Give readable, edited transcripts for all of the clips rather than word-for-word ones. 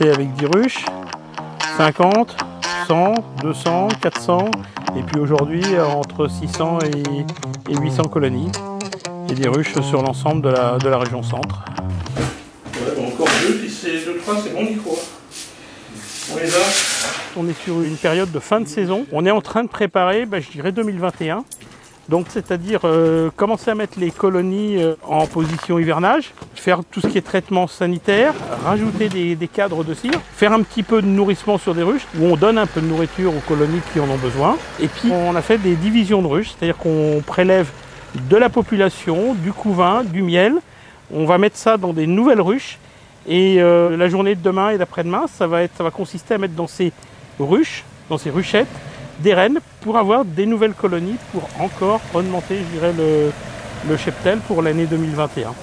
commencé avec 10 ruches, 50, 100, 200, 400, et puis aujourd'hui entre 600 et 800 colonies, et des ruches sur l'ensemble de la région centre. Ouais, bon, encore deux, puis c'est 2-3, c'est bon micro. On les a. On est sur une période de fin de saison. On est en train de préparer, je dirais 2021. Donc c'est-à-dire commencer à mettre les colonies en position hivernage, faire tout ce qui est traitement sanitaire, rajouter des cadres de cire, faire un petit peu de nourrissement sur des ruches, où on donne un peu de nourriture aux colonies qui en ont besoin. Et puis on a fait des divisions de ruches, c'est-à-dire qu'on prélève de la population, du couvain, du miel. On va mettre ça dans des nouvelles ruches. Et la journée de demain et d'après-demain, ça va consister à mettre dans ces ruches, dans ces ruchettes, des rennes pour avoir des nouvelles colonies pour encore augmenter, je dirais, le cheptel pour l'année 2021.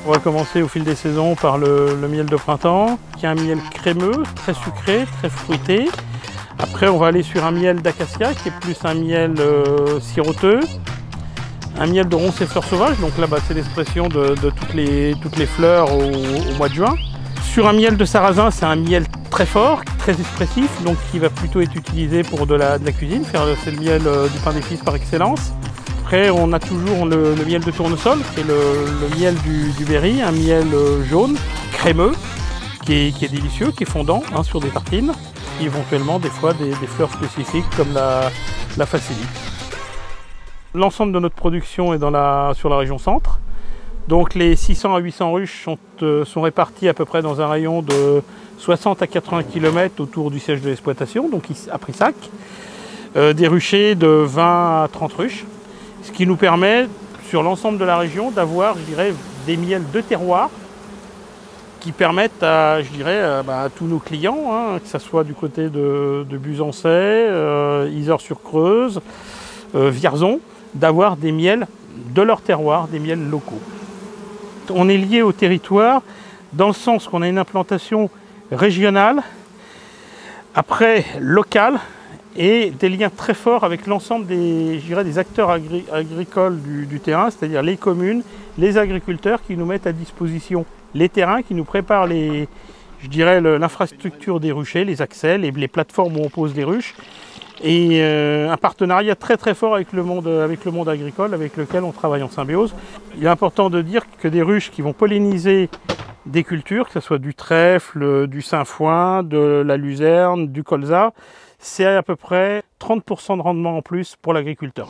On va commencer au fil des saisons par le miel de printemps, qui est un miel crémeux, très sucré, très fruité. Après, on va aller sur un miel d'acacia, qui est plus un miel siroteux. Un miel de ronces et fleurs sauvages, donc là c'est l'expression de toutes les fleurs au mois de juin. Sur un miel de sarrasin, c'est un miel très fort, très expressif, donc qui va plutôt être utilisé pour de la cuisine, c'est le miel du pain d'épices par excellence. Après on a toujours le miel de tournesol, qui est le miel du Berry, un miel jaune, crémeux, qui est délicieux, qui est fondant sur des tartines, et éventuellement des fois des fleurs spécifiques comme la facilite. L'ensemble de notre production est sur la région centre. Donc les 600 à 800 ruches sont réparties à peu près dans un rayon de 60 à 80 km autour du siège de l'exploitation, donc à Prissac. Des ruchers de 20 à 30 ruches, ce qui nous permet sur l'ensemble de la région d'avoir, je dirais, des miels de terroir qui permettent à tous nos clients, que ce soit du côté de Buzancais, Yzeure-sur-Creuse, Vierzon, d'avoir des miels de leur terroir, des miels locaux. On est lié au territoire dans le sens qu'on a une implantation régionale, après locale, et des liens très forts avec l'ensemble des acteurs agricoles du terrain, c'est-à-dire les communes, les agriculteurs qui nous mettent à disposition les terrains, qui nous préparent l'infrastructure des ruchers, les accès, les plateformes où on pose les ruches, et un partenariat très très fort avec le monde agricole avec lequel on travaille en symbiose. Il est important de dire que des ruches qui vont polliniser des cultures, que ce soit du trèfle, du sainfoin, de la luzerne, du colza, c'est à peu près 30% de rendement en plus pour l'agriculteur.